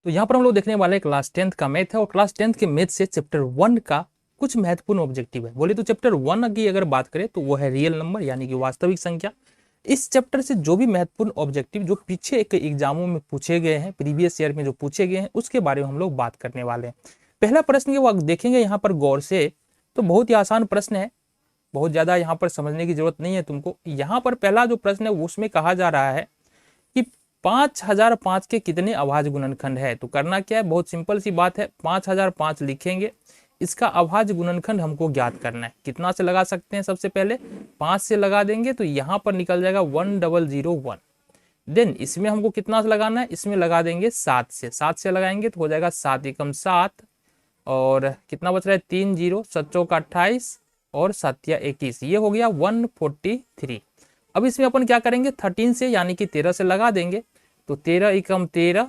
तो यहाँ पर हम लोग देखने वाले हैं क्लास 10th का मैथ है और क्लास 10th के मैथ से चैप्टर 1 का कुछ महत्वपूर्ण ऑब्जेक्टिव है। बोले तो चैप्टर 1 की अगर बात करें तो वो है रियल नंबर यानी कि वास्तविक संख्या। इस चैप्टर से जो भी महत्वपूर्ण ऑब्जेक्टिव जो पीछे एक एग्जामों में पूछे गए हैं, प्रीवियस ईयर में जो पूछे गए हैं, उसके बारे में हम लोग बात करने वाले हैं। पहला प्रश्न वो देखेंगे यहाँ पर गौर से, तो बहुत ही आसान प्रश्न है, बहुत ज्यादा यहाँ पर समझने की जरूरत नहीं है तुमको। यहाँ पर पहला जो प्रश्न है उसमें कहा जा रहा है कि 5005 के कितने अभाज्य गुणनखंड है। तो करना क्या है, बहुत सिंपल सी बात है, 5005 लिखेंगे, इसका अभाज्य गुणनखंड हमको ज्ञात करना है। कितना से लगा सकते हैं, सबसे पहले 5 से लगा देंगे तो यहाँ पर निकल जाएगा 1001। देन इसमें हमको कितना से लगाना है, इसमें लगा देंगे 7 से, 7 से लगाएंगे तो हो जाएगा 7 एकम 7 और कितना बच रहा है 3 0, 7 चौका 28 और 7 या 21, ये हो गया 143। अब इसमें अपन क्या करेंगे, 13 से यानी कि 13 से लगा देंगे तो 13 एकम 13,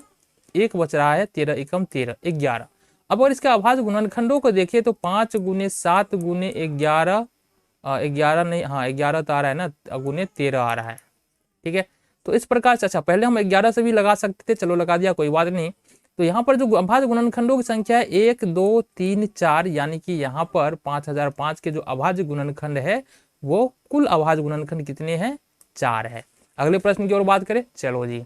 एक बच रहा है 13 एकम 13, 11। अब अगर इसका अभाज्य गुणनखंडों को देखें तो 5 गुने 7 गुने 11, 11 नहीं, हाँ 11 तो आ रहा है ना, गुने 13 आ रहा है। ठीक है, तो इस प्रकार से, अच्छा पहले हम 11 से भी लगा सकते थे, चलो लगा दिया, कोई बात नहीं। तो यहाँ पर जो अभाज्य गुणनखंडों की संख्या है 1 2 3 4, यानी कि यहाँ पर 5005 के जो अभाज्य गुणनखंड है वो कुल अभाज्य गुणनखंड कितने हैं, 4 है। अगले प्रश्न की ओर बात करें, चलो जी।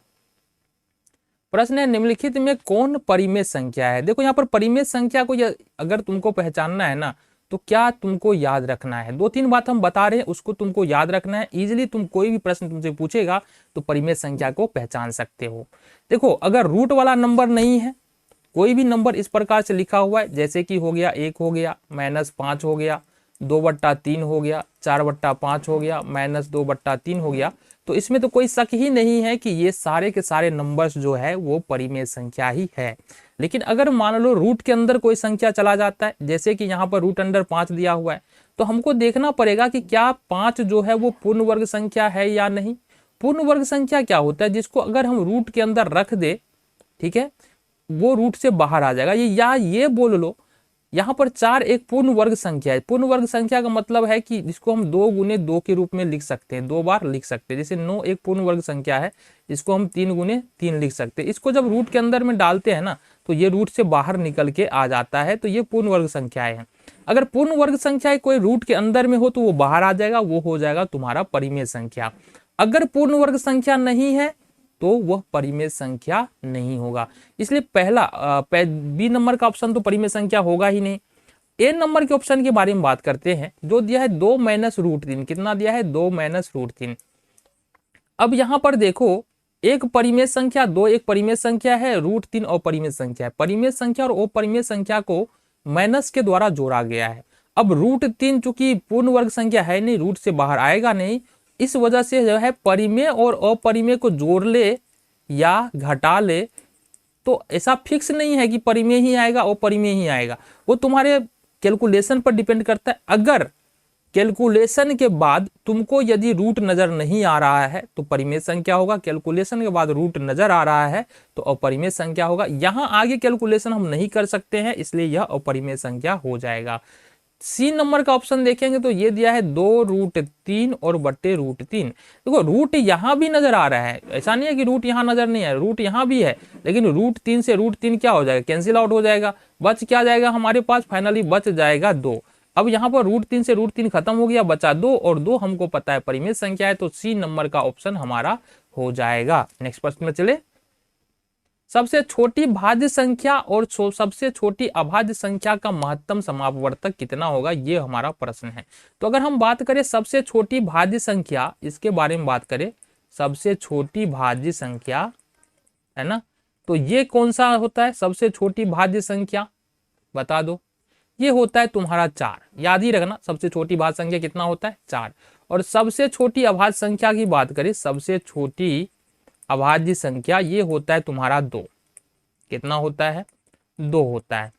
प्रश्न है निम्नलिखित में कौन परिमेय संख्या है। देखो यहाँ पर परिमेय संख्या को अगर तुमको पहचानना है ना, तो क्या तुमको याद रखना है, 2-3 बात हम बता रहे हैं उसको तुमको याद रखना है। इजीली तुम कोई भी प्रश्न तुमसे पूछेगा तो परिमेय संख्या को पहचान सकते हो। देखो अगर रूट वाला नंबर नहीं है, कोई भी नंबर इस प्रकार से लिखा हुआ है, जैसे कि हो गया 1 हो गया, -5 हो गया, 2/3 हो गया, 4/5 हो गया, -2/3 हो गया, तो इसमें तो कोई शक ही नहीं है कि ये सारे के सारे नंबर्स जो है वो परिमेय संख्या ही है। लेकिन अगर मान लो रूट के अंदर कोई संख्या चला जाता है, जैसे कि यहाँ पर √5 दिया हुआ है, तो हमको देखना पड़ेगा कि क्या 5 जो है वो पूर्ण वर्ग संख्या है या नहीं। पूर्ण वर्ग संख्या क्या होता है, जिसको अगर हम रूट के अंदर रख दे, ठीक है, वो रूट से बाहर आ जाएगा। ये बोल लो यहाँ पर 4 एक पूर्ण वर्ग संख्या है। पूर्ण वर्ग संख्या का मतलब है कि जिसको हम 2 गुने 2 के रूप में लिख सकते हैं, 2 बार लिख सकते हैं। जैसे 9 एक पूर्ण वर्ग संख्या है, इसको हम 3 गुने 3 लिख सकते हैं। इसको जब रूट के अंदर में डालते हैं ना, तो ये रूट से बाहर निकल के आ जाता है, तो ये पूर्ण वर्ग संख्याएं हैं। अगर पूर्ण वर्ग संख्या कोई रूट के अंदर में हो तो वो बाहर आ जाएगा, वो हो जाएगा तुम्हारा परिमेय संख्या। अगर पूर्ण वर्ग संख्या नहीं है तो वह परिमेय संख्या नहीं होगा। इसलिए पहला बी नंबर का ऑप्शन तो परिमेय संख्या होगा ही नहीं। ए नंबर के ऑप्शन के बारे में बात करते हैं, जो दिया है 2 - √3। कितना दिया है, 2 - √3। अब यहां पर देखो, एक परिमेय संख्या, 2 एक परिमेय संख्या है, √3 अपरिमेय संख्या है। परिमेय संख्या और अपरिमेय संख्या को माइनस के द्वारा जोड़ा गया है। अब √3 चूंकि पूर्ण वर्ग संख्या है नहीं, रूट से बाहर आएगा नहीं, इस वजह से जो है परिमेय और अपरिमेय को जोड़ ले या घटा ले तो ऐसा फिक्स नहीं है कि परिमेय ही आएगा और परिमेय ही आएगा, वो तुम्हारे कैलकुलेशन पर डिपेंड करता है। अगर कैलकुलेशन के बाद तुमको यदि रूट नजर नहीं आ रहा है तो परिमेय संख्या होगा, कैलकुलेशन के बाद रूट नजर आ रहा है तो अपरिमेय संख्या होगा। यहां आगे कैलकुलेशन हम नहीं कर सकते हैं, इसलिए यह अपरिमेय संख्या हो जाएगा। सी नंबर का ऑप्शन देखेंगे तो ये दिया है 2√3 और बट्टे √3। देखो रूट यहां भी नजर आ रहा है, ऐसा नहीं है कि रूट यहां नजर नहीं है, रूट यहां भी है, लेकिन √3 से √3 क्या हो जाएगा, कैंसिल आउट हो जाएगा। बच क्या जाएगा हमारे पास, फाइनली बच जाएगा 2। अब यहाँ पर √3 से √3 खत्म हो गया, बचा 2 और 2 हमको पता है परिमेय संख्या है, तो सी नंबर का ऑप्शन हमारा हो जाएगा। नेक्स्ट प्रश्न में चले। सबसे छोटी भाज्य संख्या और सबसे छोटी अभाज्य संख्या का महत्तम समापवर्तक कितना होगा, ये हमारा प्रश्न है। तो अगर हम बात करें सबसे छोटी भाज्य संख्या, इसके बारे में बात करें, सबसे छोटी भाज्य संख्या है ना, तो ये कौन सा होता है सबसे छोटी भाज्य संख्या, बता दो। ये होता है तुम्हारा 4। याद ही रखना, सबसे छोटी भाज्य संख्या कितना होता है, 4। और सबसे छोटी अभाज्य संख्या की बात करें, सबसे छोटी अभाज्य संख्या ये होता है तुम्हारा 2। कितना होता है, 2 होता है।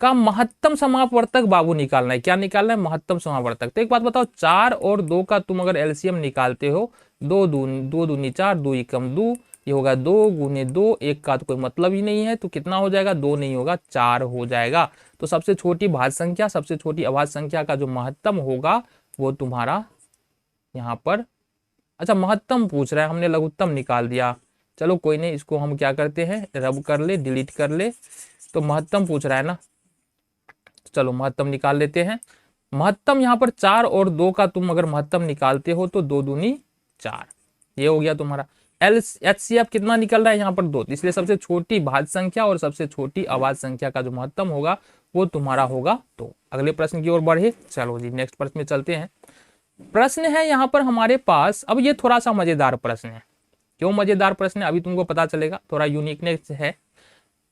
का महत्तम समापवर्तक बाबू निकालना है, क्या निकालना है, महत्तम समापवर्तक। तो एक बात बताओ, 4 और 2 का तुम अगर एलसीएम निकालते हो, 2 दूनी 4, 2 एकम 2, ये होगा 2 गुने 2, एक का तो कोई मतलब ही नहीं है, तो कितना हो जाएगा, 2 नहीं होगा 4 हो जाएगा। तो सबसे छोटी भाज्य संख्या, सबसे छोटी अभाज्य संख्या का जो महत्तम होगा वो तुम्हारा यहाँ पर, अच्छा महत्तम पूछ रहा है, हमने लघुत्तम निकाल दिया, चलो कोई नहीं, इसको हम क्या करते हैं, रब कर ले, डिलीट कर ले। तो महत्तम पूछ रहा है ना, चलो महत्तम निकाल लेते हैं। महत्तम यहाँ पर 4 और 2 का तुम अगर महत्तम निकालते हो तो 2 दूनी 4, ये हो गया तुम्हारा। HCF कितना निकल रहा है यहाँ पर 2, इसलिए सबसे छोटी भाज्य संख्या और सबसे छोटी अभाज्य संख्या का जो महत्तम होगा वो तुम्हारा होगा 2। अगले प्रश्न की ओर बढ़े, चलो जी नेक्स्ट प्रश्न में चलते हैं। प्रश्न है यहाँ पर हमारे पास, अब ये थोड़ा सा मजेदार प्रश्न है। क्यों मजेदार प्रश्न है अभी तुमको पता चलेगा, थोड़ा यूनिकनेस है।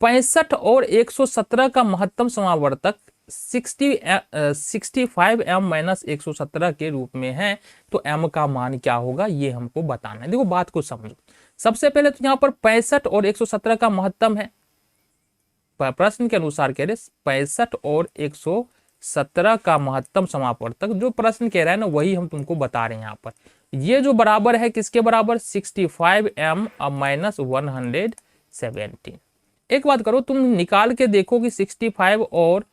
65 और 117 का महत्तम समावर्तक 65 m माइनस 117 के रूप में है, तो m का मान क्या होगा ये हमको बताना है। देखो बात को समझो, सबसे पहले तो यहाँ पर 65 और 117 का महत्तम है, प्रश्न के अनुसार कह रहे 65 और 117 का महत्तम समावर्तक, जो प्रश्न कह रहा है ना वही हम तुमको बता रहे हैं यहाँ पर। ये जो बराबर है किसके बराबर, 65 m माइनस 117। एक बात करो, तुम निकाल के देखो कि 65 और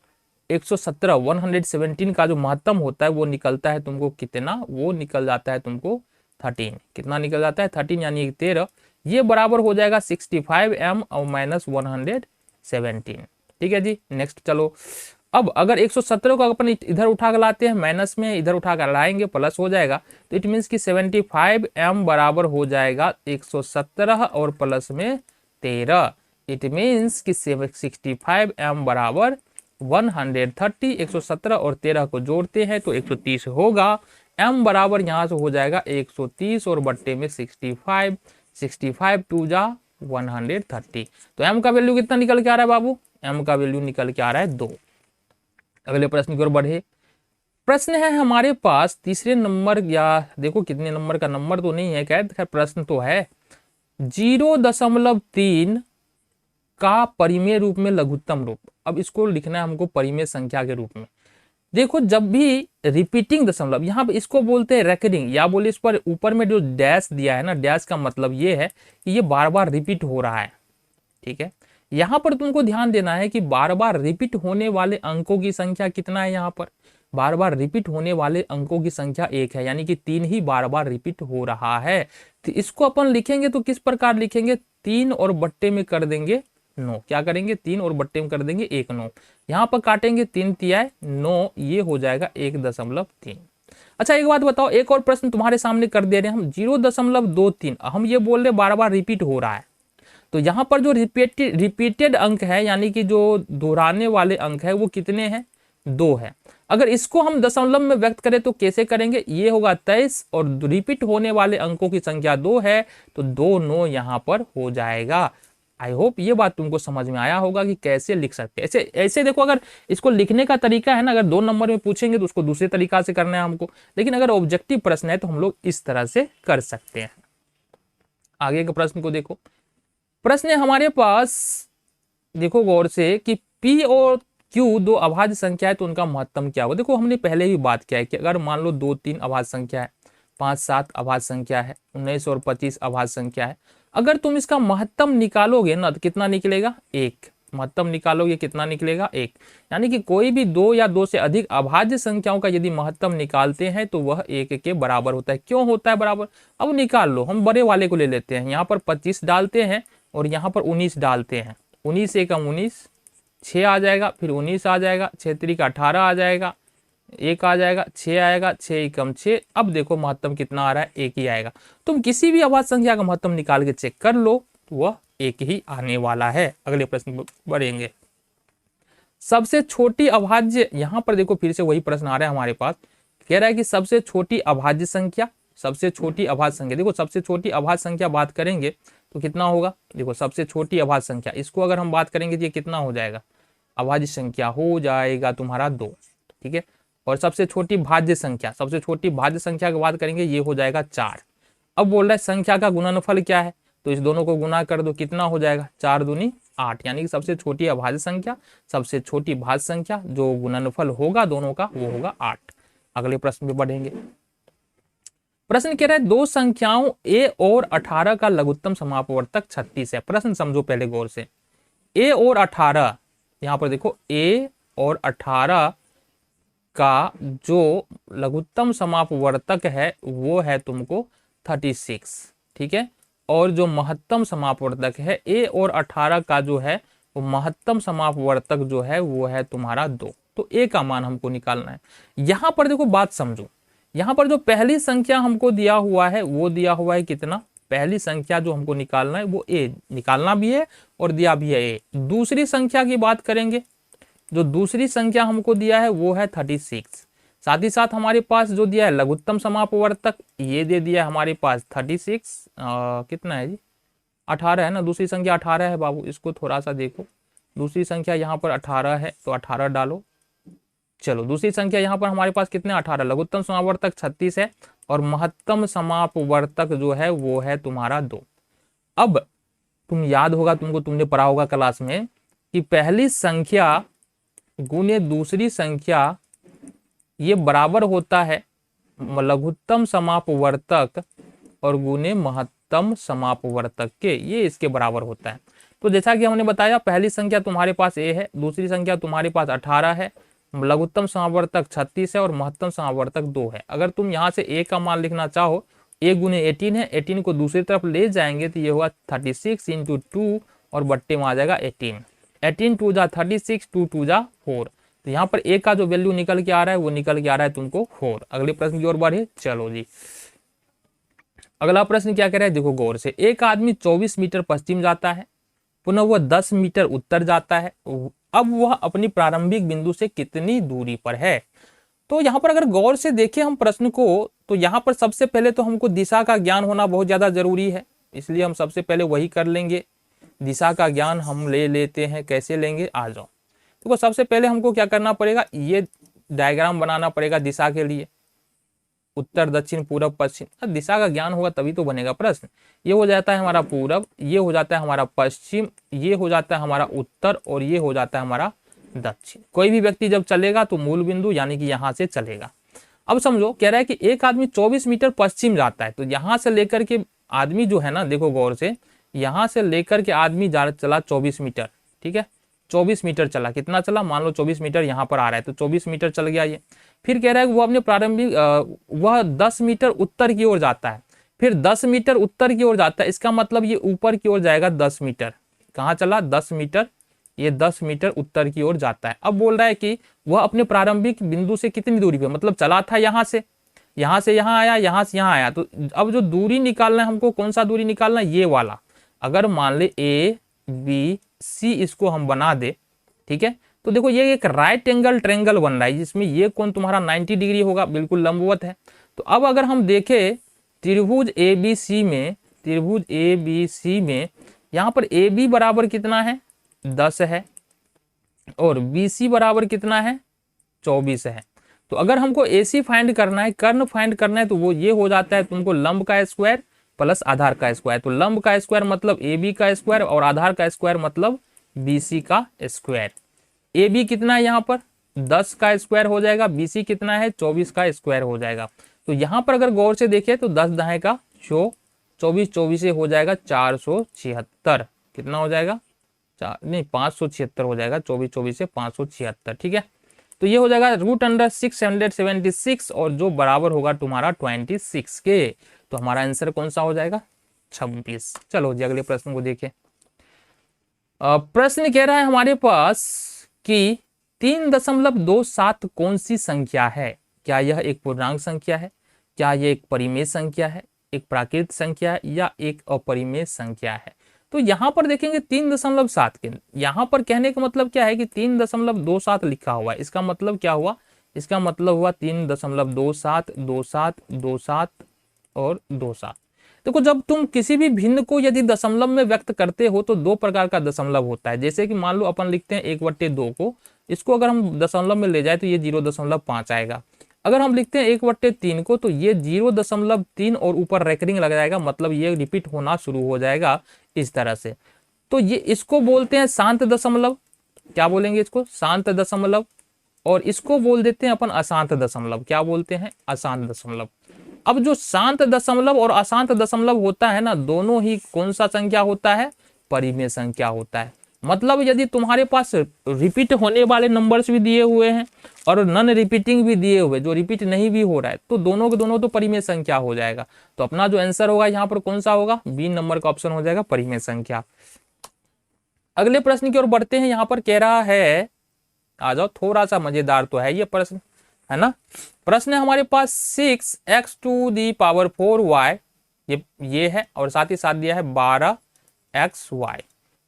117 117 का जो महत्तम होता है वो निकलता है तुमको कितना, वो निकल जाता है तुमको 13। कितना निकल जाता है, 13 यानी 13। ये बराबर हो जाएगा 65 m माइनस 117। ठीक है जी, नेक्स्ट चलो। अब अगर 117 को अपन इधर उठा कर लाते हैं माइनस में, इधर उठा कर लाएंगे प्लस हो जाएगा, तो इट मीन्स कि 75 m बराबर हो जाएगा 117 और प्लस में 13। इट मीन्स कि 65 m बराबर 130, 117 और 13 को जोड़ते हैं तो 130 होगा। m बराबर यहाँ से हो जाएगा 130 और बट्टे में 65, 65 टू जा 130। तो m का वैल्यू कितना निकल के आ रहा है बाबू, m का वैल्यू निकल के आ रहा है 2। अगले प्रश्न की ओर बढ़े। प्रश्न है हमारे पास तीसरे नंबर, या देखो कितने नंबर का, नंबर तो नहीं है खैर, प्रश्न तो है। 0.3 का परिमेय रूप में लघुत्तम रूप। अब इसको लिखना है हमको परिमेय संख्या के रूप में। देखो जब भी रिपीटिंग दशमलव, यहाँ पे इसको बोलते हैं रेकरिंग, या बोले इस पर ऊपर में जो डैश दिया है ना, डैश का मतलब ये है कि ये बार बार रिपीट हो रहा है। ठीक है, यहाँ पर तुमको ध्यान देना है कि बार बार रिपीट होने वाले अंकों की संख्या कितना है, यहाँ पर बार बार रिपीट होने वाले अंकों की संख्या 1 है, यानी कि 3 ही बार बार रिपीट हो रहा है। तो इसको अपन लिखेंगे तो किस प्रकार लिखेंगे, 3 और बट्टे में कर देंगे 9। क्या करेंगे, 3 और बट्टे में कर देंगे 1 9। यहाँ पर काटेंगे 3 तिया 9, ये हो जाएगा 1.3। अच्छा एक बात बताओ, एक और प्रश्न तुम्हारे सामने कर दे रहे हैं हम, 0.23। हम ये बोल रहे बार बार रिपीट हो रहा है, तो यहाँ पर जो रिपीटेड अंक है, यानी कि जो दोहराने वाले अंक है वो कितने हैं, 2 है। अगर इसको हम दशमलव में व्यक्त करें तो कैसे करेंगे, ये होगा 23 और रिपीट होने वाले अंकों की संख्या 2 है, तो 2 9 यहाँ पर हो जाएगा। आई होप ये बात तुमको समझ में आया होगा कि कैसे लिख सकते हैं। ऐसे ऐसे देखो, अगर इसको लिखने का तरीका है ना, अगर 2 नंबर में पूछेंगे तो उसको दूसरे तरीका से करना है हमको, लेकिन अगर ऑब्जेक्टिव प्रश्न है तो हम लोग इस तरह से कर सकते हैं। आगे के प्रश्न को देखो। प्रश्न है हमारे पास, देखो गौर से कि P और Q दो अभाज्य संख्या है तो उनका महत्तम क्या होगा। देखो हमने पहले ही बात किया है कि अगर मान लो 2 3 अभाज्य संख्या है, 5 7 अभाज्य संख्या है, 19 और 25 अभाज्य संख्या है, अगर तुम इसका महत्तम निकालोगे ना तो कितना निकलेगा, 1। महत्तम निकालोगे कितना निकलेगा, 1। यानी कि कोई भी 2 या 2 से अधिक अभाज्य संख्याओं का यदि महत्तम निकालते हैं तो वह 1 के बराबर होता है। क्यों होता है बराबर, अब निकाल लो। हम बड़े वाले को ले लेते हैं, यहाँ पर 25 डालते हैं और यहाँ पर 19 डालते हैं। 19 से कम 19, 6 आ जाएगा, फिर 19 आ जाएगा, 6 3 18 आ जाएगा, 1 आ जाएगा, 6 आएगा, 6 कम 6। अब देखो महत्तम कितना आ रहा है, 1 ही आएगा। तुम किसी भी अभाज्य संख्या का महत्तम निकाल के चेक कर लो तो वह 1 ही आने वाला है। अगले प्रश्न बढ़ेंगे। सबसे छोटी अभाज्य, यहाँ पर देखो फिर से वही प्रश्न आ रहा है हमारे पास, कह रहा है कि सबसे छोटी अभाज्य संख्या, सबसे छोटी अभाज्य संख्या। देखो सबसे छोटी अभाज्य संख्या बात करेंगे तो कितना होगा, देखो सबसे छोटी अभाज्य संख्या, इसको अगर हम बात करेंगे तो ये कितना हो जाएगा, अभाज्य संख्या हो जाएगा तुम्हारा 2। ठीक है, और सबसे छोटी भाज्य संख्या, सबसे छोटी भाज्य संख्या की बात करेंगे ये हो जाएगा 4। अब बोल रहा है संख्या का गुणनफल क्या है, तो इस दोनों को गुना कर दो, कितना हो जाएगा, 4 दूनी 8। यानी कि सबसे छोटी अभाज्य संख्या, सबसे छोटी भाज्य संख्या, जो गुणनफल होगा दोनों का वो होगा 8। अगले प्रश्न में बढ़ेंगे। प्रश्न कह रहा है दो संख्याओं a और 18 का लघुत्तम समापवर्तक 36 है। प्रश्न समझो पहले गौर से, a और 18, यहां पर देखो a और 18 का जो लघुत्तम समापवर्तक है वो है तुमको 36। ठीक है, और जो महत्तम समापवर्तक है a और 18 का जो है वो महत्तम समापवर्तक जो है वो है तुम्हारा 2। तो a का मान हमको निकालना है। यहां पर देखो बात समझो, यहां पर जो पहली संख्या हमको दिया हुआ है वो दिया हुआ है कितना, पहली संख्या जो हमको निकालना है वो a निकालना भी है और दिया भी है a। दूसरी संख्या की बात करेंगे, जो दूसरी संख्या हमको दिया है वो है 36। साथ ही साथ हमारे पास जो दिया है लघुत्तम समापवर्तक ये दे दिया हमारे पास 36 कितना है जी 18 है ना, दूसरी संख्या 18 है बाबू, इसको थोड़ा सा देखो, दूसरी संख्या यहाँ पर 18 है तो 18 डालो। चलो दूसरी संख्या यहाँ पर हमारे पास कितने 18, लघुत्तम समापवर्तक 36 है और महत्तम समापवर्तक जो है वो है तुम्हारा 2। अब तुम याद होगा तुमको, तुमने पढ़ा होगा क्लास में कि पहली संख्या गुने दूसरी संख्या ये बराबर होता है लघुत्तम समापवर्तक और गुने महत्तम समापवर्तक के, ये इसके बराबर होता है। तो जैसा कि हमने बताया पहली संख्या तुम्हारे पास a है, दूसरी संख्या तुम्हारे पास 18 है, लघुत्तम समापवर्तक 36 है और महत्तम समापवर्तक 2 है। अगर तुम यहाँ से a का मान लिखना चाहो, a गुने 18 है, 18 को दूसरी तरफ ले जाएंगे तो ये हुआ 36 इंटू 2 और बट्टे में आ जाएगा 18, 18 2 जा 36, 2 2 जा 4। तो यहाँ पर a का जो वैल्यू निकल के आ रहा है वो निकल के आ रहा है तुमको 4। अगले प्रश्न की ओर बढ़े, चलो जी अगला प्रश्न क्या कह रहा है, देखो गौर से। एक आदमी 24 मीटर पश्चिम जाता है, पुनः वह 10 मीटर उत्तर जाता है, अब वह अपनी प्रारंभिक बिंदु से कितनी दूरी पर है। तो यहाँ पर अगर गौर से देखें हम प्रश्न को, तो यहाँ पर सबसे पहले तो हमको दिशा का ज्ञान होना बहुत ज्यादा जरूरी है, इसलिए हम सबसे पहले वही कर लेंगे। दिशा का ज्ञान हम ले लेते हैं, कैसे लेंगे आ जाओ। देखो सबसे पहले हमको क्या करना पड़ेगा, ये डायग्राम बनाना पड़ेगा दिशा के लिए, उत्तर दक्षिण पूरब पश्चिम। दिशा का ज्ञान होगा तभी तो बनेगा प्रश्न। ये हो जाता है हमारा पूरब, ये हो जाता है हमारा पश्चिम, ये हो जाता है हमारा उत्तर और ये हो जाता है हमारा दक्षिण। कोई भी व्यक्ति जब चलेगा तो मूल बिंदु यानी कि यहाँ से चलेगा। अब समझो कह रहा है कि एक आदमी 24 मीटर पश्चिम जाता है, तो यहाँ से लेकर के आदमी जो है ना, देखो गौर से, यहाँ से लेकर के आदमी चला 24 मीटर, ठीक है 24 मीटर चला, कितना चला मान लो 24 मीटर यहाँ पर आ रहा है तो 24 मीटर चल गया ये। फिर कह रहा है कि वो अपने प्रारंभिक वह 10 मीटर उत्तर की ओर जाता है, फिर 10 मीटर उत्तर की ओर जाता है, इसका मतलब ये ऊपर की ओर जाएगा 10 मीटर। कहाँ चला 10 मीटर, ये 10 मीटर उत्तर की ओर जाता है। अब बोल रहा है कि वह अपने प्रारंभिक बिंदु से कितनी दूरी पे, मतलब चला था यहाँ से यहाँ आया, यहाँ से यहाँ आया, तो अब जो दूरी निकालना है हमको, कौन सा दूरी निकालना है, ये वाला। अगर मान ले A B C इसको हम बना दे, ठीक है, तो देखो ये एक राइट एंगल ट्रायंगल बन रहा है जिसमें ये कोण तुम्हारा 90 डिग्री होगा, बिल्कुल लंबवत है। तो अब अगर हम देखें त्रिभुज ABC में, त्रिभुज ABC में यहाँ पर AB बराबर कितना है 10 है और BC बराबर कितना है 24 है। तो अगर हमको AC फाइंड करना है, कर्ण फाइंड करना है, तो वो ये हो जाता है तुमको लंब का स्क्वायर प्लस आधार का स्क्वायर। तो लंब का स्क्वायर मतलब AB का स्क्वायर और आधार का स्क्वायर मतलब BC का स्क्वायर। AB कितना है यहाँ पर 10 का स्क्वायर हो जाएगा, BC कितना है 24 का स्क्वायर हो जाएगा। तो यहाँ पर अगर गौर से देखें तो 10 दहाई का 24, 24 से हो जाएगा 476, कितना हो जाएगा नहीं 576 हो जाएगा, 24 24 से 576, ठीक है। तो ये हो जाएगा √676 और जो बराबर होगा तुम्हारा 26 के। तो हमारा आंसर कौन सा हो जाएगा 26। चलो जी अगले प्रश्न को देखें। प्रश्न कह रहा है हमारे पास कि 3.27 कौन सी संख्या है। क्या यह एक पूर्णांक संख्या है, क्या यह एक परिमेय संख्या है, एक प्राकृत संख्या है या एक अपरिमेय संख्या है। तो यहाँ पर देखेंगे 3.7 के, यहाँ पर कहने का मतलब क्या है कि 3.27 लिखा हुआ है, इसका मतलब क्या हुआ, इसका मतलब हुआ 3.27 27 27 और 27। देखो जब तुम किसी भी भिन्न को यदि दशमलव में व्यक्त करते हो तो दो प्रकार का दशमलव होता है। जैसे कि मान लो अपन लिखते हैं 1/2 को, इसको अगर हम दशमलव में ले जाए तो ये 0.5 आएगा। अगर हम लिखते हैं 1/3 को तो ये 0.3 और ऊपर रेकरिंग लग जाएगा, मतलब ये रिपीट होना शुरू हो जाएगा इस तरह से। तो ये इसको बोलते हैं शांत दशमलव। क्या बोलेंगे इसको, शांत दशमलव। और इसको बोल देते हैं अपन अशांत दशमलव। क्या बोलते हैं, अशांत दशमलव। अब जो शांत दशमलव और अशांत दशमलव होता है ना, दोनों ही कौन सा संख्या होता है, परिमेय संख्या होता है। मतलब यदि तुम्हारे पास रिपीट होने वाले नंबर्स भी दिए हुए हैं और नॉन रिपीटिंग भी दिए हुए, जो रिपीट नहीं भी हो रहा है, तो दोनों के दोनों तो परिमेय संख्या हो जाएगा। तो अपना जो आंसर होगा यहाँ पर कौन सा होगा, बी नंबर का ऑप्शन हो जाएगा परिमेय संख्या। अगले प्रश्न की ओर बढ़ते हैं। यहाँ पर कह रहा है, आ जाओ, थोड़ा सा मजेदार तो है ये प्रश्न, है ना। प्रश्न है हमारे पास 6x⁴y, ये है, और साथ ही साथ दिया है 12xy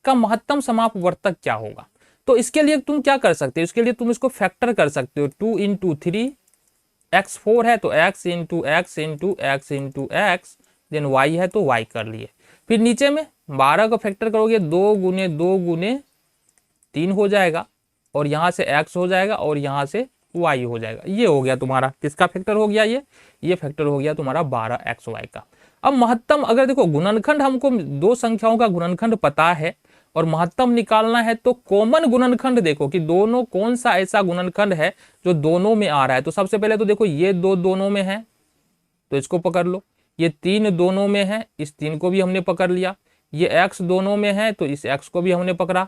का महत्तम समापवर्तक क्या होगा। तो इसके लिए तुम क्या कर सकते हो, इसके लिए तुम इसको फैक्टर कर सकते हो। 2 × 3 x4 है तो x × x × x × x, then y है तो y कर लिए। फिर नीचे में 12 का फैक्टर करोगे, 2 × 2 × 3 हो जाएगा, और यहाँ से x हो जाएगा और यहाँ से y हो जाएगा। ये हो गया तुम्हारा किसका फैक्टर हो गया, ये फैक्टर हो गया तुम्हारा 12xy का। अब महत्तम, अगर देखो गुणनखंड, हमको दो संख्याओं का गुणनखंड पता है और महत्तम निकालना है, तो कॉमन गुणनखंड देखो कि दोनों कौन सा ऐसा गुणनखंड है जो दोनों में आ रहा है। तो सबसे पहले तो देखो ये दो दोनों में है तो इसको पकड़ लो, ये 3 दोनों में है, इस 3 को भी हमने पकड़ लिया, ये x दोनों में है तो इस x को भी हमने पकड़ा,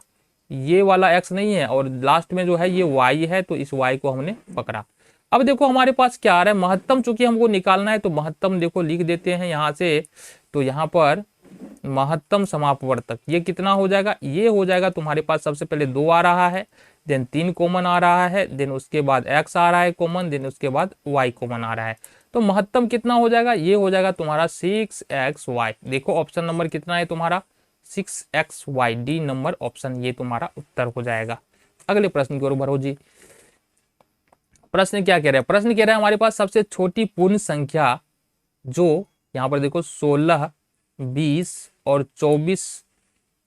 ये वाला x नहीं है, और लास्ट में जो है ये y है तो इस y को हमने पकड़ा। अब देखो हमारे पास क्या आ रहा है, महत्तम चूंकि हमको निकालना है तो महत्तम देखो लिख देते हैं यहाँ से। तो यहाँ पर महत्तम समापवर्तक ये कितना हो जाएगा, ये हो जाएगा तुम्हारे पास सबसे पहले 2 आ रहा है, देन 3 कॉमन आ रहा है, देन उसके बाद x आ रहा है कॉमन, देन उसके बाद y कॉमन आ रहा है। तो महत्तम कितना हो जाएगा, ये हो जाएगा तुम्हारा 6xy। देखो ऑप्शन नंबर कितना है तुम्हारा, 6xy, डी नंबर ऑप्शन, ये तुम्हारा उत्तर हो जाएगा। अगले प्रश्न की ओर बढ़ो जी। प्रश्न क्या कह रहा है, प्रश्न कह रहा है हमारे पास सबसे छोटी पूर्ण संख्या जो यहाँ पर देखो 16, 20 और 24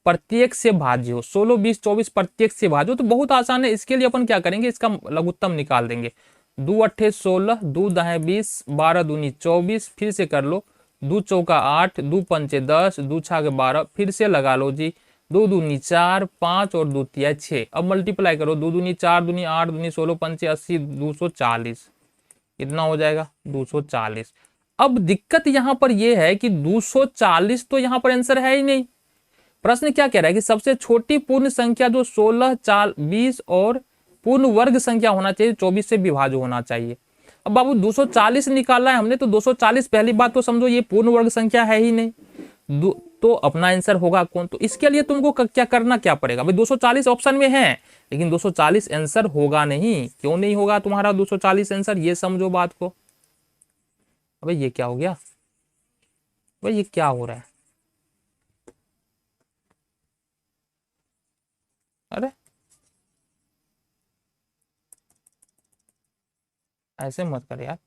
प्रत्येक से भाज्य हो। 16, 20, 24 प्रत्येक से भाज्य हो, तो बहुत आसान है। इसके लिए अपन क्या करेंगे, इसका लघुत्तम निकाल देंगे। 2 अट्ठे 16, 2 दाहें 20, 12 दूनी 24, फिर से कर लो, 2 चौका 8, 2 पंचे 10, 2 छाके 12, फिर से लगा लो जी, 2 दूनी 4, 5 और 2 तिया 6। अब मल्टीप्लाई करो, 2 दूनी 4 दूनी 8 दूनी 16 पंचे 80, 240, कितना हो जाएगा 240। अब दिक्कत यहां पर यह है कि 240 तो यहां पर आंसर है ही नहीं। प्रश्न क्या कह रहा है कि सबसे छोटी पूर्ण संख्या जो 16, 20 और पूर्ण वर्ग संख्या होना चाहिए, 24 से विभाज्य होना चाहिए। अब बाबू 240 निकाला है हमने, तो 240 पहली बात तो समझो ये पूर्ण वर्ग संख्या है ही नहीं, तो अपना आंसर होगा कौन। तो इसके लिए तुमको क्या करना क्या पड़ेगा भाई, 240 ऑप्शन में है लेकिन 240 आंसर होगा नहीं। क्यों नहीं होगा तुम्हारा 240 आंसर, ये समझो बात को। अबे ये क्या हो गया भाई, ये क्या हो रहा है, अरे ऐसे मत कर यार।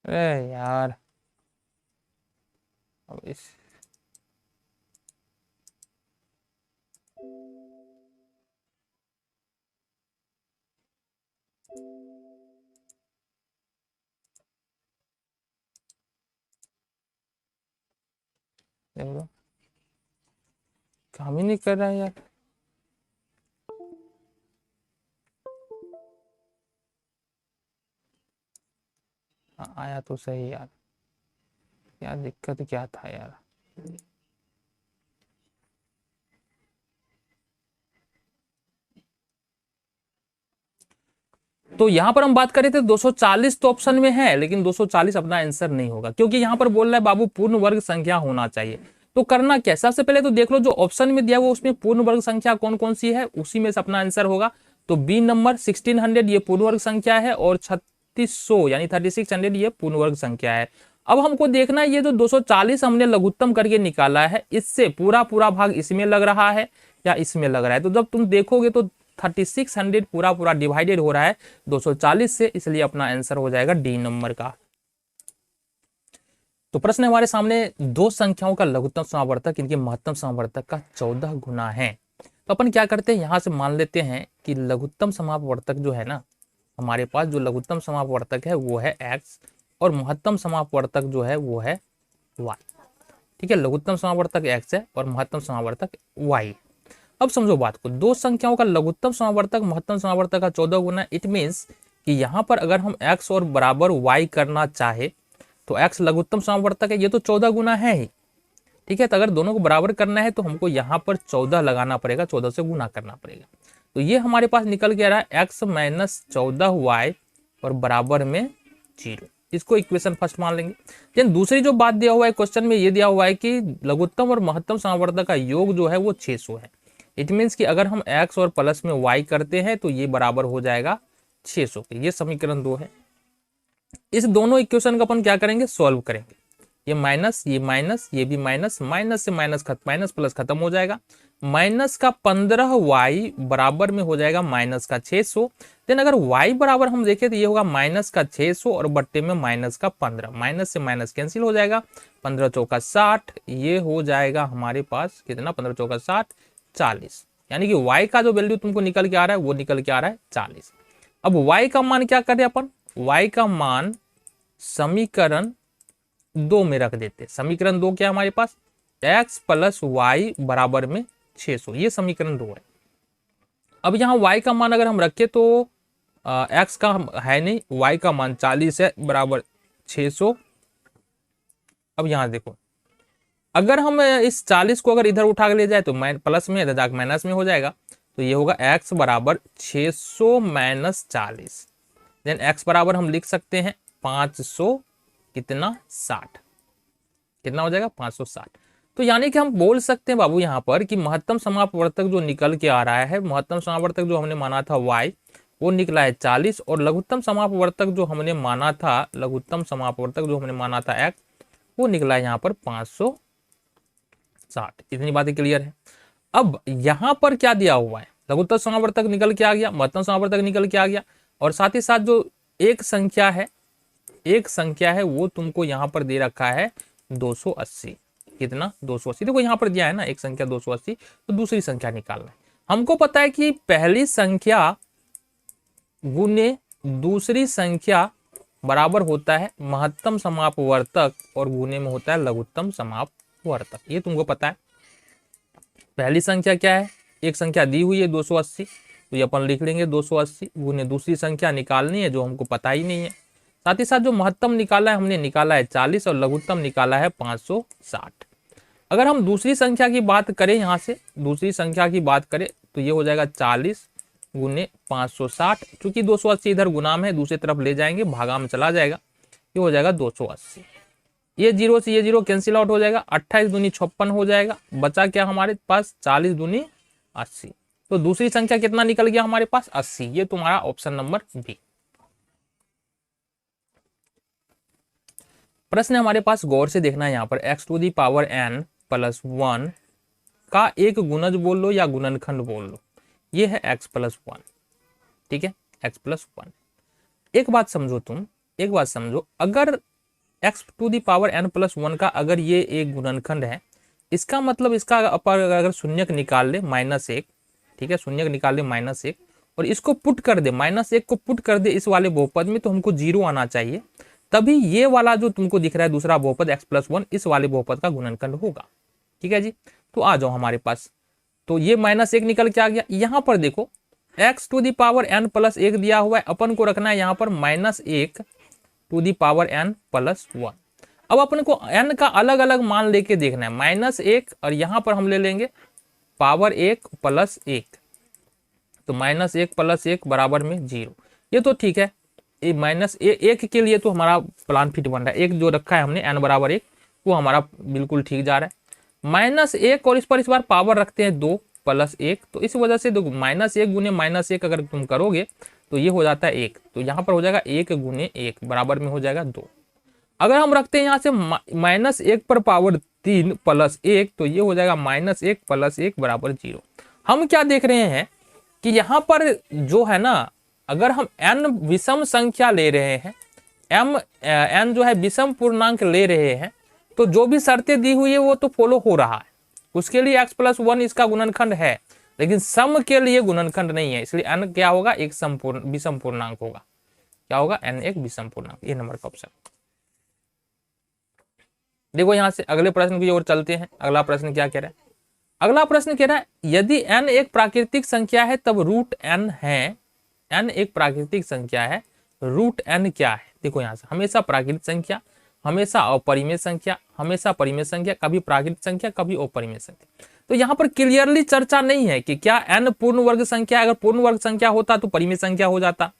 अरे यार अब इस देखो काम ही नहीं कर रहा है यार। आया तो सही यार, क्या दिक्कत क्या था यार। तो यहां पर हम बात करें थे 240 तो ऑप्शन में है, लेकिन 240 अपना आंसर नहीं होगा, क्योंकि यहां पर बोल रहा है बाबू पूर्ण वर्ग संख्या होना चाहिए। तो करना क्या, सबसे पहले तो देख लो जो ऑप्शन में दिया हुआ उसमें पूर्ण वर्ग संख्या कौन कौन सी है, उसी में से अपना आंसर होगा। तो बी नंबर 1600 ये पूर्ण वर्ग संख्या है, और 3600 यानी 3600 ये पूर्ण वर्ग संख्या है। अब हमको देखना है ये जो 240 हमने लघुत्तम करके निकाला है, इससे पूरा पूरा भाग इसमें लग रहा है या इसमें लग रहा है। तो जब तुम देखोगे तो 3600 पूरा पूरा डिवाइडेड हो रहा है 240 से, इसलिए अपना आंसर हो जाएगा डी नंबर का। तो प्रश्न हमारे सामने, दो संख्याओं का लघुत्तम समावर्तक इनके महत्तम समावर्तक का 14 गुना है। तो अपन क्या करते हैं, यहां से मान लेते हैं कि लघुत्तम समापवर्तक जो है ना, हमारे पास जो लघुत्तम समापवर्तक है वो है x, और महत्तम समापवर्तक जो है वो है y। ठीक है, लघुत्तम समावर्तक x है और महत्तम समावर्तक y। अब समझो बात को, दो संख्याओं का लघुत्तम समावर्तक महत्तम समावर्तक का 14 गुना, इट मीन्स कि यहां पर अगर हम x और बराबर y करना चाहे तो x लघुत्तम समापवर्तक है, ये तो 14 गुना है ही, ठीक है। तो अगर दोनों को बराबर करना है तो हमको यहाँ पर 14 लगाना पड़ेगा, 14 से गुना करना पड़ेगा। तो ये हमारे पास निकल के आ रहा है x माइनस 14y और बराबर में 0। इसको इक्वेशन फर्स्ट मान लेंगे। देन दूसरी जो बात दिया हुआ है क्वेश्चन में, ये दिया हुआ है कि लघुत्तम और महत्तम समापवर्तक का योग जो है वो 600 है। इट मीन्स कि अगर हम x और प्लस में y करते हैं तो ये बराबर हो जाएगा 600 के। ये समीकरण 2 है। इस दोनों इक्वेशन का अपन क्या करेंगे, सॉल्व करेंगे। ये माइनस, ये माइनस, ये भी माइनस, माइनस से माइनस माइनस प्लस खत्म हो जाएगा। माइनस का 15y बराबर में हो जाएगा माइनस का 600। देन अगर y बराबर हम देखें तो ये होगा माइनस का 600 और बट्टे में माइनस का 15। माइनस से माइनस कैंसिल हो जाएगा, 15 चौका 60, ये हो जाएगा हमारे पास कितना, 15 चौका 60, 40। यानी कि y का जो वैल्यू तुमको निकल के आ रहा है वो निकल के आ रहा है 40। अब y का मान क्या करें अपन, y का मान समीकरण 2 में रख देते। समीकरण 2 क्या हमारे पास, x प्लस वाई बराबर में 600, ये समीकरण 2 है। अब यहाँ y का मान अगर हम रखें तो x का है नहीं, y का मान 40 है बराबर 600। अब यहाँ देखो, अगर हम इस 40 को अगर इधर उठा के ले जाए तो प्लस में, इधर जाकर माइनस में हो जाएगा। तो ये होगा x बराबर 600 माइनस 40। देन x बराबर हम लिख सकते हैं 500 कितना 60, कितना हो जाएगा 560। तो यानी कि हम बोल सकते हैं बाबू यहाँ पर कि महत्तम समापवर्तक जो निकल के आ रहा है, महत्तम समापवर्तक जो हमने माना था y वो निकला है 40, और लघुत्तम समापवर्तक जो हमने माना था, लघुत्तम समापवर्तक जो हमने माना था x, वो निकला है यहाँ पर 560। इतनी बातें क्लियर है। अब यहाँ पर क्या दिया हुआ है, लघुत्तम समापवर्तक निकल के आ गया, महत्तम समापवर्तक निकल के आ गया, और साथ ही साथ जो एक संख्या है वो तुमको यहाँ पर दे रखा है 280। कितना 280, देखो यहाँ पर दिया है ना एक संख्या 280, तो दूसरी संख्या निकालना है। हमको पता है कि पहली संख्या गुने दूसरी संख्या बराबर होता है महत्तम समापवर्तक और गुने में होता है लघुत्तम समापवर्तक, ये तुमको पता है। पहली संख्या क्या है, एक संख्या दी हुई है 280, तो ये अपन लिख लेंगे 280 गुने दूसरी संख्या निकालनी है जो हमको पता ही नहीं है। साथ ही साथ जो महत्तम निकाला है हमने निकाला है 40 और लघुत्तम निकाला है 560। अगर हम दूसरी संख्या की बात करें, यहाँ से दूसरी संख्या की बात करें तो ये हो जाएगा 40 गुने 560। चूंकि 280 इधर गुणाम है, दूसरी तरफ ले जाएंगे भागा में चला जाएगा, ये हो जाएगा 280। ये जीरो से ये जीरो कैंसिल आउट हो जाएगा, 28 दूनी 56 हो जाएगा। बचा क्या हमारे पास, 40 दूनी 80। तो दूसरी संख्या कितना निकल गया हमारे पास, 80। ये तुम्हारा ऑप्शन नंबर बी। प्रश्न हमारे पास गौर से देखना है यहाँ पर, x to the power n plus 1 का एक गुणज बोल लो या गुणनखंड बोल लो, ये है x प्लस 1, ठीक है, x प्लस 1। एक बात समझो तुम, एक बात समझो, अगर x to the power n plus 1 का अगर ये एक गुणनखंड है, इसका मतलब इसका अगर शून्यक निकाल ले -1, ठीक है, शून्यक निकाल ले -1 और इसको पुट कर दे, -1 को पुट कर दे इस वाले बहुपद में, तो हमको 0 आना चाहिए, तभी ये वाला जो तुमको दिख रहा है दूसरा बहुपद x प्लस 1 इस वाले बहुपद का गुणनखंड होगा। ठीक है जी, तो आ जाओ हमारे पास, तो ये -1 निकल के आ गया। यहाँ पर देखो x to the power n plus 1 दिया हुआ है, अपन को रखना है यहाँ पर -1 to the power n plus 1। अब अपन को n का अलग अलग मान लेके देखना है, -1 और यहाँ पर हम ले लेंगे पावर 1 प्लस 1, तो -1 प्लस 1 बराबर में 0। ये तो ठीक है, ये -1 के लिए तो हमारा प्लान फिट बन रहा है। एक जो रखा है हमने n बराबर 1 वो हमारा बिल्कुल ठीक जा रहा है। -1 और इस पर इस बार पावर रखते हैं 2 प्लस 1, तो इस वजह से देखो -1 गुने -1 अगर तुम करोगे तो ये हो जाता है 1, तो यहाँ पर हो जाएगा 1 गुने 1 बराबर में हो जाएगा 2। अगर हम रखते हैं यहाँ से -1 पर पावर 3 प्लस 1, तो ये हो जाएगा -1 प्लस 1 बराबर 0। हम क्या देख रहे हैं कि यहाँ पर जो है ना, अगर हम n विषम संख्या ले रहे हैं, n जो है विषम पूर्णांक ले रहे हैं, तो जो भी शर्तें दी हुई है वो तो फॉलो हो रहा है, उसके लिए x प्लस 1 इसका गुणनखंड है, लेकिन सम के लिए गुणनखंड नहीं है, इसलिए n क्या होगा, एक विषम पूर्णांक होगा। क्या होगा, n एक विषम पूर्णांक। ये नंबर का ऑप्शन। देखो यहाँ से अगले प्रश्न की ओर चलते हैं। अगला प्रश्न क्या कह रहा है, अगला प्रश्न कह रहा है यदि n एक प्राकृतिक संख्या है तब रूट n है, n एक प्राकृतिक संख्या है, रूट n क्या है। देखो यहाँ से हमेशा प्राकृतिक संख्या हमेशा अपरिमेय संख्या, हमेशा परिमेय संख्या, कभी प्राकृत संख्या, कभी अपरिमेय संख्या। तो यहाँ पर क्लियरली चर्चा नहीं है कि क्या n पूर्ण वर्ग संख्या, अगर पूर्ण वर्ग संख्या होता तो परिमेय संख्या हो जाता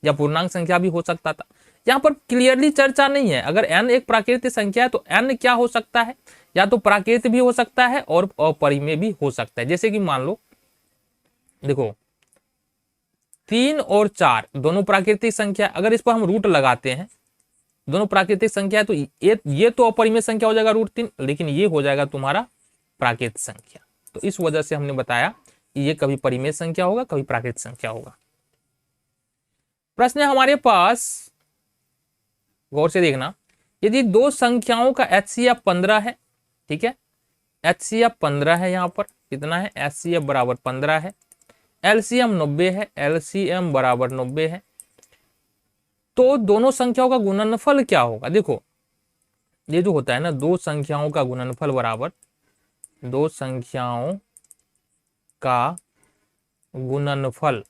या पूर्णांक संख्या भी हो सकता था। यहाँ पर क्लियरली चर्चा नहीं है। अगर n एक प्राकृतिक संख्या है तो n क्या हो सकता है, या तो प्राकृतिक भी हो सकता है और अपरिमेय भी हो सकता है। जैसे कि मान लो देखो 3 और 4 दोनों प्राकृतिक संख्या, अगर इस पर हम रूट लगाते हैं, दोनों प्राकृतिक संख्या है तो ये तो अपरिमेय संख्या हो जाएगा √3, लेकिन ये हो जाएगा तुम्हारा प्राकृतिक संख्या। तो इस वजह से हमने बताया कि ये कभी परिमेय संख्या होगा, कभी प्राकृतिक संख्या होगा। प्रश्न है हमारे पास, गौर से देखना, यदि दो संख्याओं का HCF 15 है, ठीक है, HCF 15 है, यहाँ पर कितना है, HCF बराबर 15 है, LCM 90 है, LCM बराबर 90 है, तो दोनों संख्याओं का गुणनफल क्या होगा। देखो ये जो होता है ना, दो संख्याओं का गुणनफल बराबर दो संख्याओं का गुणनफल,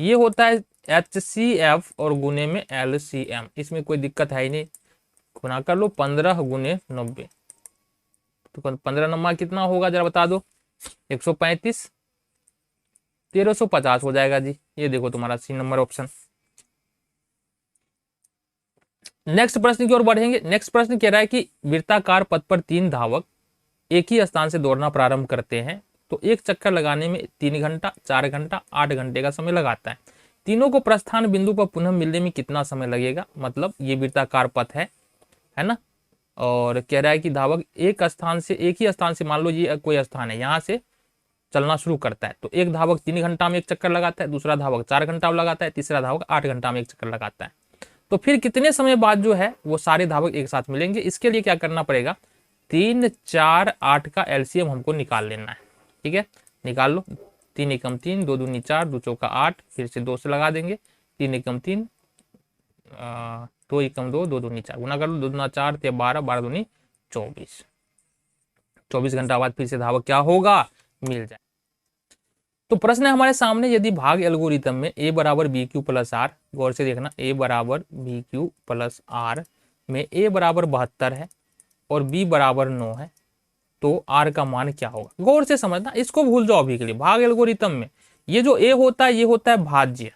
ये होता है HCF और गुने में LCM। इसमें कोई दिक्कत है ही नहीं, गुना कर लो 15 गुने 90, तो 15 नंबर कितना होगा जरा बता दो, 135, 1350 हो जाएगा जी। ये देखो तुम्हारा C नंबर ऑप्शन। नेक्स्ट प्रश्न की ओर बढ़ेंगे। नेक्स्ट प्रश्न कह रहा है कि वृत्ताकार पथ पर 3 धावक एक ही स्थान से दौड़ना प्रारंभ करते हैं तो एक चक्कर लगाने में 3 घंटा, 4 घंटा, 8 घंटे का समय लगाता है। तीनों को प्रस्थान बिंदु पर पुनः मिलने में कितना समय लगेगा। मतलब ये वृत्ताकार पथ है ना, और कह रहा है कि धावक एक ही स्थान से, मान लो ये कोई स्थान है, यहाँ से चलना शुरू करता है तो एक धावक 3 घंटा में एक चक्कर लगाता है, दूसरा धावक 4 घंटा में लगाता है, तीसरा धावक 8 घंटा में एक चक्कर लगाता है। तो फिर कितने समय बाद जो है वो सारे धावक एक साथ मिलेंगे। इसके लिए क्या करना पड़ेगा, 3, 4, 8 का LCM हमको निकाल लेना है। ठीक है, निकाल लो। 3 एकम 3, 2 दूनी 4, 2 चौका 8, फिर से 2 से लगा देंगे। 3 एकम 3, 2 एकम 2, 2 दूनी 4, गुना कर लो, 2 दूना 4, 12, 12 दूनी 24। 24 घंटा बाद फिर से धावक क्या होगा, मिल जाए। तो प्रश्न है हमारे सामने, यदि भाग एल्गोरिथम में a बराबर BQ प्लस R, गौर से देखना, a बराबर BQ प्लस R में a बराबर 72 है और b बराबर 9 है, तो R का मान क्या होगा। गौर से समझना, इसको भूल जाओ अभी के लिए। भाग एल्गोरिथम में ये जो a होता है ये होता है भाज्य,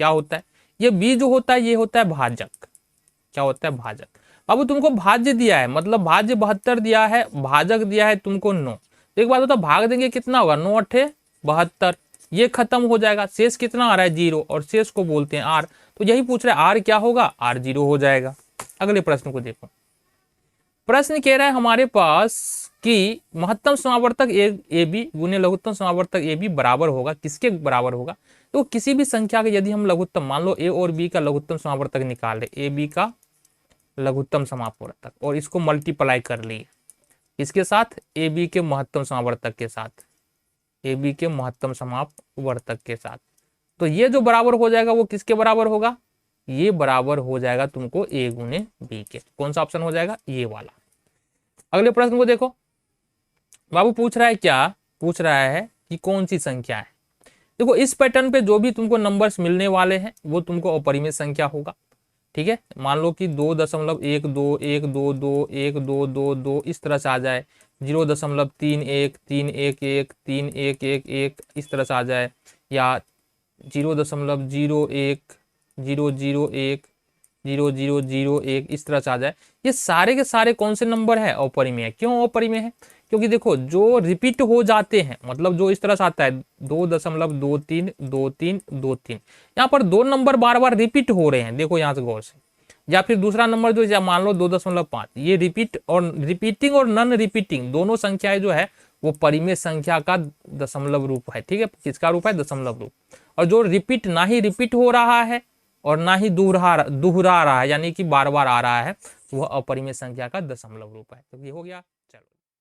क्या होता है, ये b जो होता है ये होता है भाजक, क्या होता है, भाजक। अब तुमको भाज्य दिया है, मतलब भाज्य 72 दिया है, भाजक दिया है तुमको 9। तो एक बात होता है, भाग देंगे कितना होगा, 9 8 72, ये खत्म हो जाएगा, शेष कितना आ रहा है 0, और शेष को बोलते हैं R। तो यही पूछ रहा है R क्या होगा, R 0 हो जाएगा। अगले प्रश्न को देखो। प्रश्न कह रहा है हमारे पास कि महत्तम समावर्तक AB गुने लघुत्तम समावर्तक AB बराबर होगा, किसके बराबर होगा। तो किसी भी संख्या के यदि हम लघुत्तम, मान लो A और B का लघुत्तम समावर्तक निकाल रहे, AB का लघुत्तम समावर्तक, और इसको मल्टीप्लाई कर लिए इसके साथ, AB के महत्तम समावर्तक के साथ, AB के महत्तम समावर्तक के साथ, तो ये जो बराबर हो जाएगा वो किसके बराबर होगा, ये बराबर हो जाएगा तुमको A गुने B के। कौन सा ऑप्शन हो जाएगा, ये वाला। अगले प्रश्न को देखो। बाबू पूछ रहा है, क्या पूछ रहा है कि कौन सी संख्या है। देखो इस पैटर्न पे जो भी तुमको नंबर्स मिलने वाले हैं वो तुमको अपरिमेय संख्या होगा। ठीक है, मान लो कि 2.121212 इस तरह से आ जाए, 0.31 311 3111 इस तरह से आ जाए, या 0.01 001 0001 इस तरह से आ जाए। ये सारे के सारे कौन से नंबर है, अपरिमेय है। क्यों अपरिमेय है, क्योंकि देखो जो रिपीट हो जाते हैं, मतलब जो इस तरह से आता है 2.232323, यहाँ पर 2 नंबर बार बार रिपीट हो रहे हैं, देखो यहाँ से गौर से। या फिर दूसरा नंबर जो मान लो 2.5, ये रिपीटिंग और नॉन रिपीटिंग दोनों संख्याएं जो है वो परिमेय संख्या का दशमलव रूप है। ठीक है, किसका रूप है, दशमलव रूप। और जो रिपीट, ना ही रिपीट हो रहा है और ना ही दोहरा रहा है, यानी कि बार बार आ रहा है, वह अपरिमेय संख्या का दशमलव रूप है। तो ये हो गया।